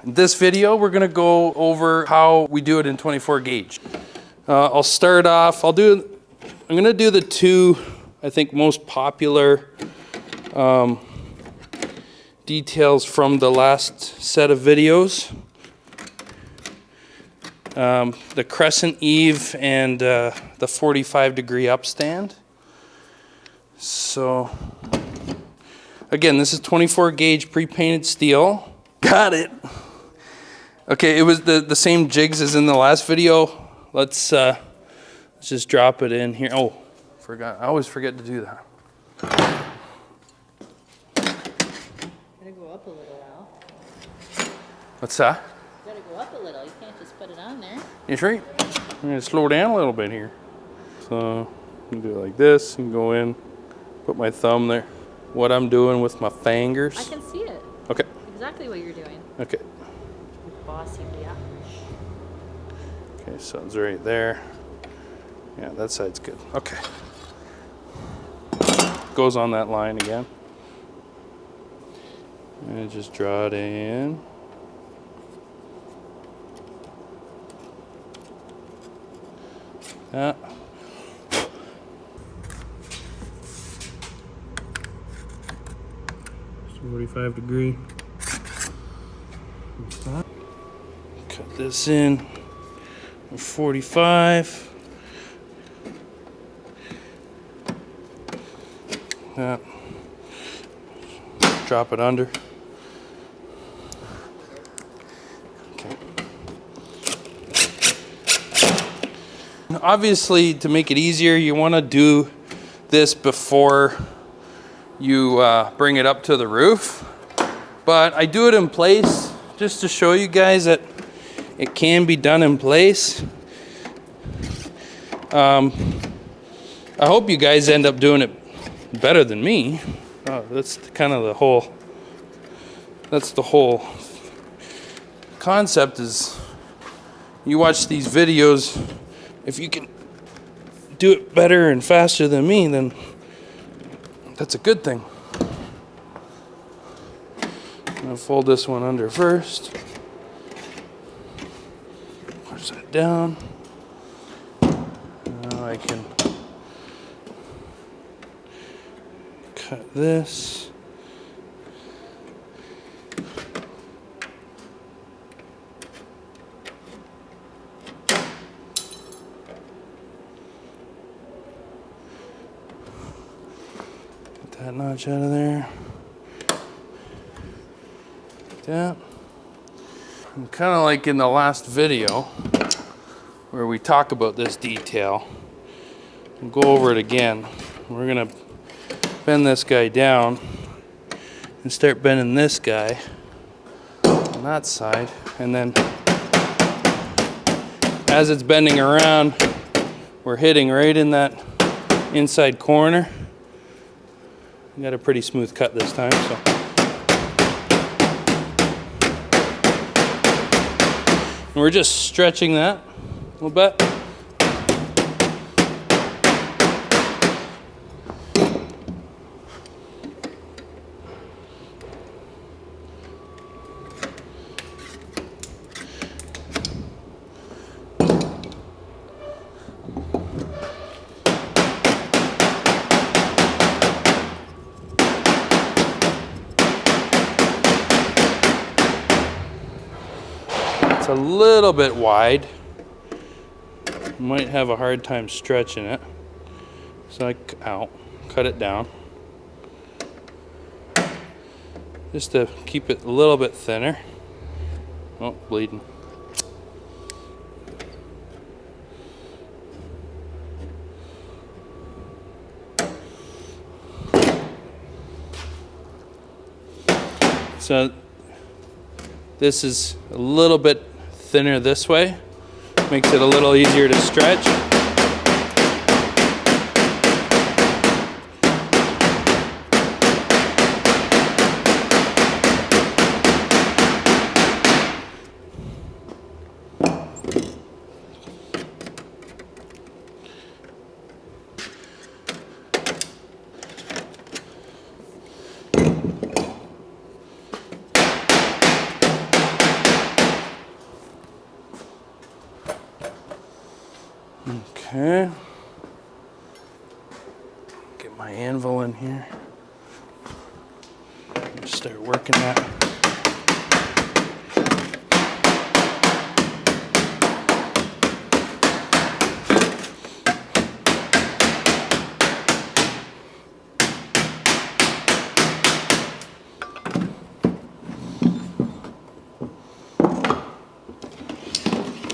This video, we're gonna go over how we do it in 24 gauge. I'll start off, I'm gonna do the two, I think, most popular details from the last set of videos. The crescent eave and the 45-degree upstand. So, again, this is 24 gauge pre-painted steel. Got it. Okay, it was the same jigs as in the last video. Let's just drop it in here. Oh, forgot. I always forget to do that. Gotta go up a little, Al. What's that? You gotta go up a little. You can't just put it on there. That's right. I'm gonna slow down a little bit here. So I'm gonna do it like this and go in, put my thumb there. What I'm doing with my fingers. I can see it. Okay. Exactly what you're doing. Okay. You bossy bitch. Okay, so it's right there. Yeah, that side's good. Okay. Goes on that line again. And just draw it in. Yeah. 45-degree. Cut this in. 45. Yeah. Drop it under. Okay. Obviously, to make it easier, you want to do this before you bring it up to the roof. But I do it in place just to show you guys that it can be done in place. I hope you guys end up doing it better than me. That's kind of the whole concept is you watch these videos, if you can do it better and faster than me, then that's a good thing. I'm gonna fold this one under first. Push that down. Now I can cut this. Get that notch out of there. Like that. And kind of like in the last video where we talk about this detail, we'll go over it again. We're gonna bend this guy down and start bending this guy on that side, and then as it's bending around, we're hitting right in that inside corner. We got a pretty smooth cut this time, so. And we're just stretching that a little bit. It's a little bit wide. Might have a hard time stretching it. So cut it down. Just to keep it a little bit thinner. Oh, bleeding. So this is a little bit thinner this way. Makes it a little easier to stretch. Okay. Get my anvil in here. Start working that.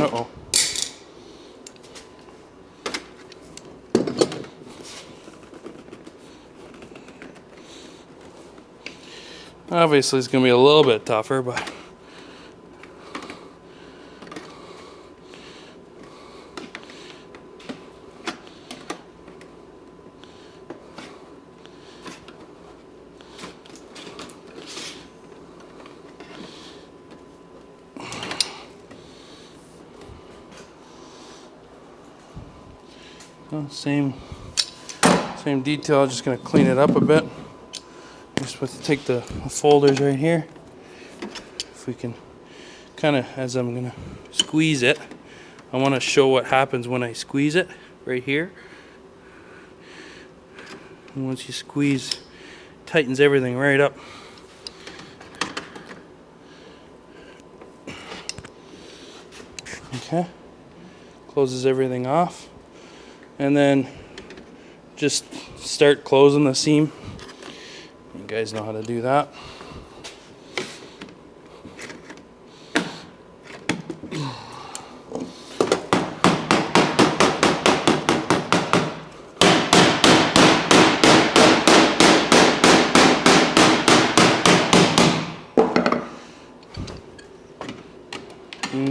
Uh-oh. Obviously, it's going to be a little bit tougher, but same detail. Just going to clean it up a bit. Just with to take the folders right here. If we can kind of, as I'm going to squeeze it, I want to show what happens when I squeeze it right here. And once you squeeze, tightens everything right up. Okay. Closes everything off. And then just start closing the seam. You guys know how to do that.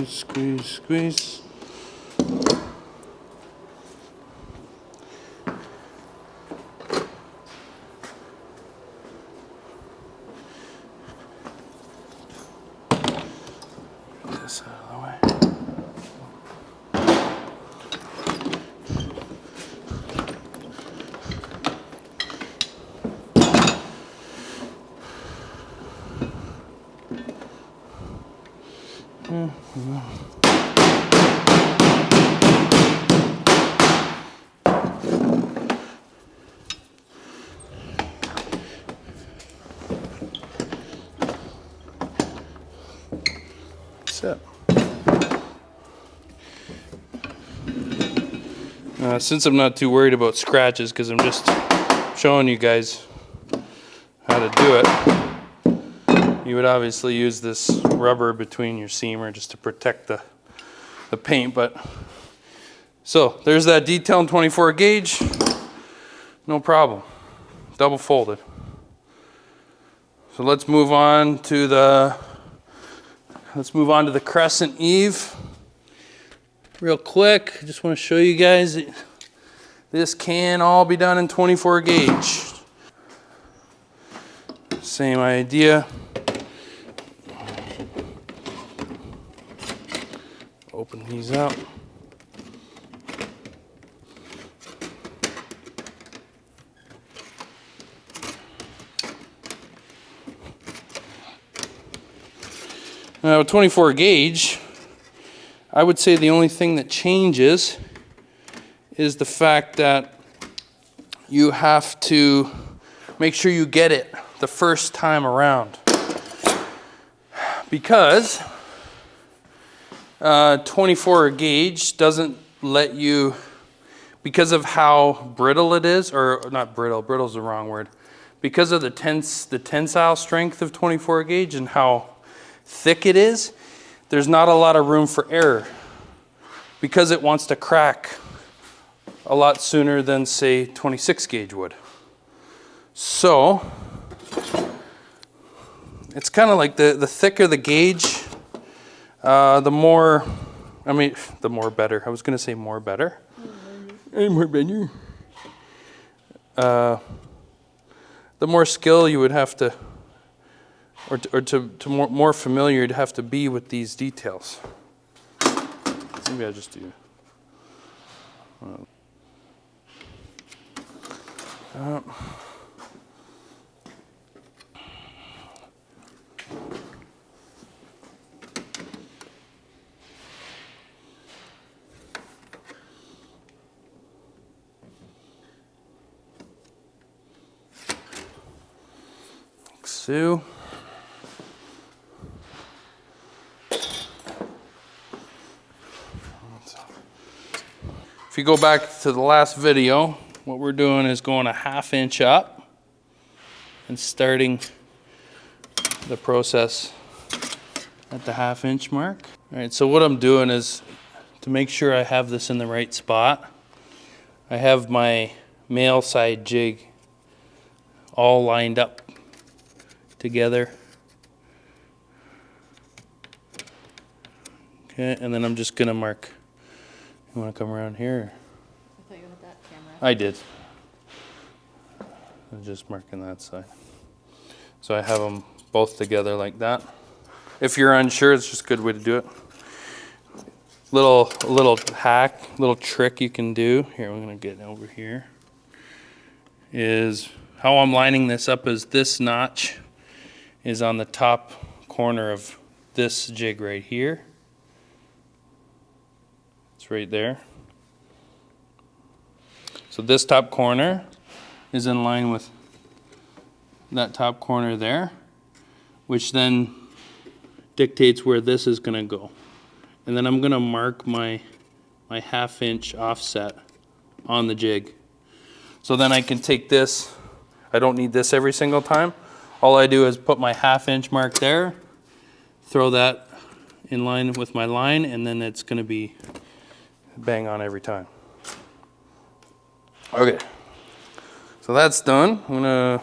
Squeeze, squeeze. Get this out of the way. That's it. Since I'm not too worried about scratches, because I'm just showing you guys how to do it, you would obviously use this rubber between your seamer just to protect the paint. But so there's that detail in 24 gauge, no problem, double folded. So let's move on to the Crescent Eave real quick. I just want to show you guys that this can all be done in 24 gauge. Same idea. Open these up. Now, 24 gauge, I would say the only thing that changes is the fact that you have to make sure you get it the first time around. Because 24 gauge doesn't let you, because of how brittle it is, or not brittle, brittle's the wrong word, because of the tensile strength of 24 gauge and how thick it is, there's not a lot of room for error because it wants to crack a lot sooner than, say, 26 gauge would. So it's kind of like the thicker the gauge, the more better. I was going to say more better. More better. The more skill you would have to, or to more familiar you'd have to be with these details. Maybe I'll just do. 2. If you go back to the last video, what we're doing is going a 1/2 inch up and starting the process at the 1/2 inch mark. All right, so what I'm doing is, to make sure I have this in the right spot, I have my male side jig all lined up together. Okay, and then I'm just gonna mark. You wanna come around here? I thought you had that camera. I did. I'm just marking that side. So I have them both together like that. If you're unsure, it's just a good way to do it. Little hack, little trick you can do. Here, we're gonna get over here. Is how I'm lining this up is this notch is on the top corner of this jig right here. It's right there. So this top corner is in line with that top corner there, which then dictates where this is gonna go. And then I'm gonna mark my 1/2 inch offset on the jig. So then I can take this, I don't need this every single time. All I do is put my 1/2 inch mark there, throw that in line with my line, and then it's gonna be bang on every time. Okay, so that's done. I'm gonna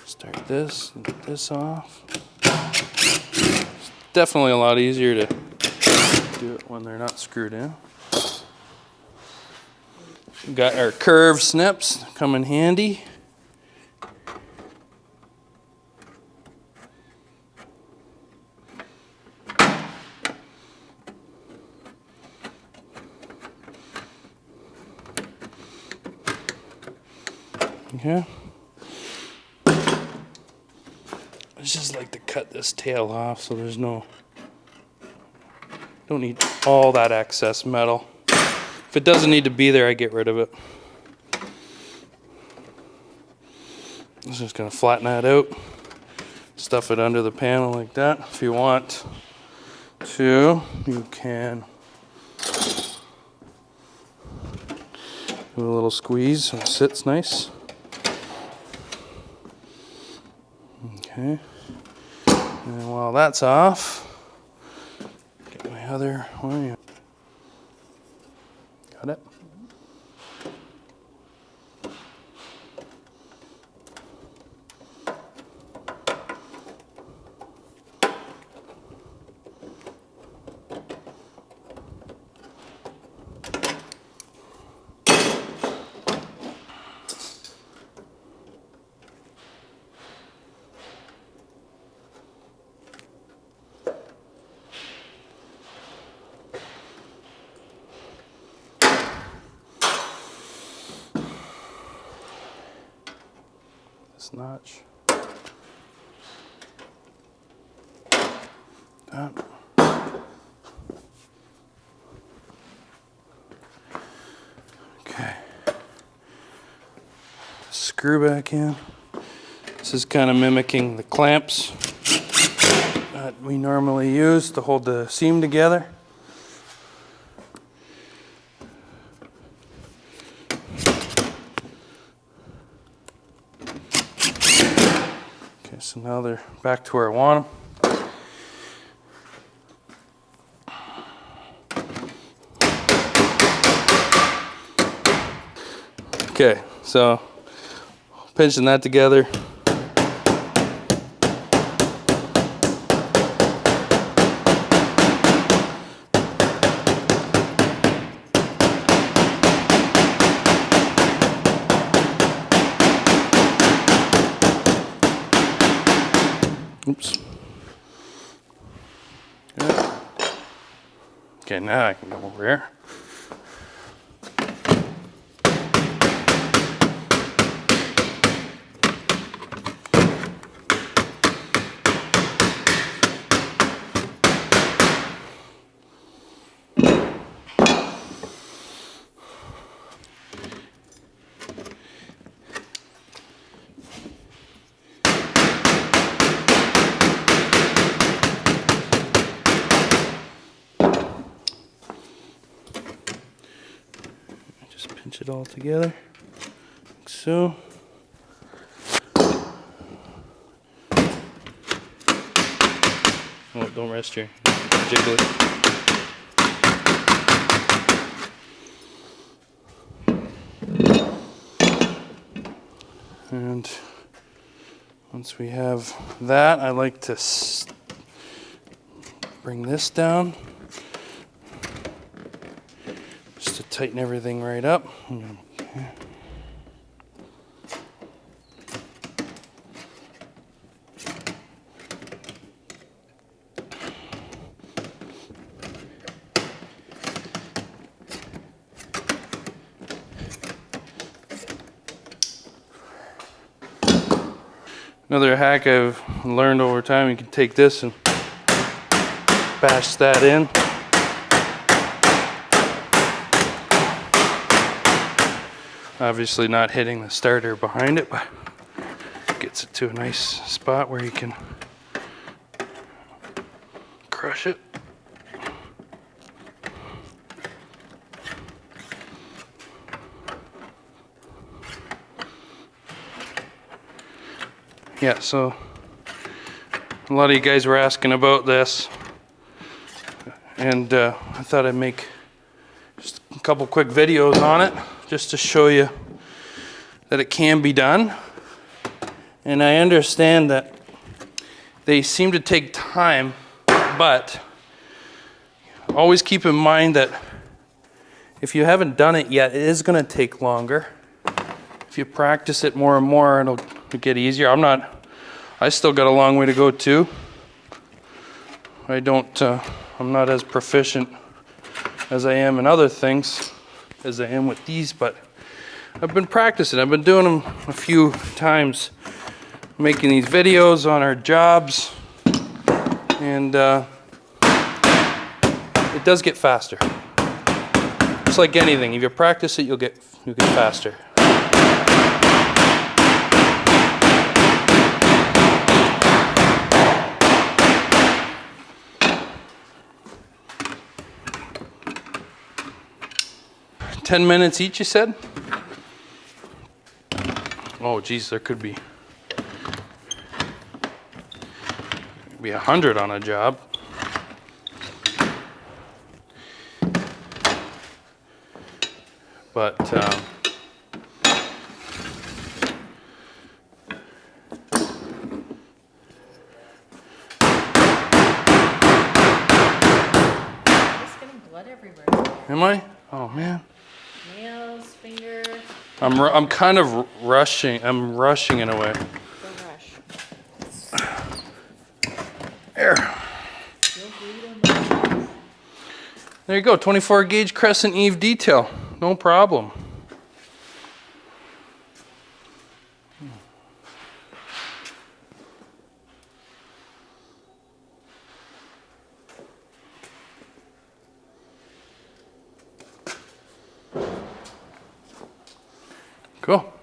start this and get this off. It's definitely a lot easier to do it when they're not screwed in. We've got our curved snips, come in handy. Okay. I just like to cut this tail off so there's no, don't need all that excess metal. If it doesn't need to be there, I get rid of it. I'm just gonna flatten that out, stuff it under the panel like that. If you want to, you can do a little squeeze so it sits nice. Okay, and while that's off, get my other one. Got it? Notch. That. Okay. Screw back in. This is kind of mimicking the clamps that we normally use to hold the seam together. So now they're back to where I want them. Okay, so pinching that together. Oops. Good. Okay, now I can go over here. it all together, like so. Oh, don't rest here. Jiggle it. And once we have that, I like to bring this down just to tighten everything right up. Another hack I've learned over time, you can take this and bash that in. Obviously not hitting the starter behind it, but gets it to a nice spot where you can crush it. Yeah, so a lot of you guys were asking about this, and I thought I'd make just a couple quick videos on it just to show you that it can be done. And I understand that they seem to take time, but always keep in mind that if you haven't done it yet, it is going to take longer. If you practice it more and more, it'll get easier. I still got a long way to go too. I'm not as proficient as I am in other things as I am with these, but I've been practicing. I've been doing them a few times, making these videos on our jobs, and it does get faster. It's like anything. If you practice it, you'll get faster. $10 minutes each, you said? Oh, geez, there could be 100 on a job. But Just getting blood everywhere. am I? Oh man. Nails, finger. I'm kind of rushing. I'm rushing in a way. Don't rush. There. You'll bleed on the There you go. 24 gauge crescent Eave detail. No problem. Cool.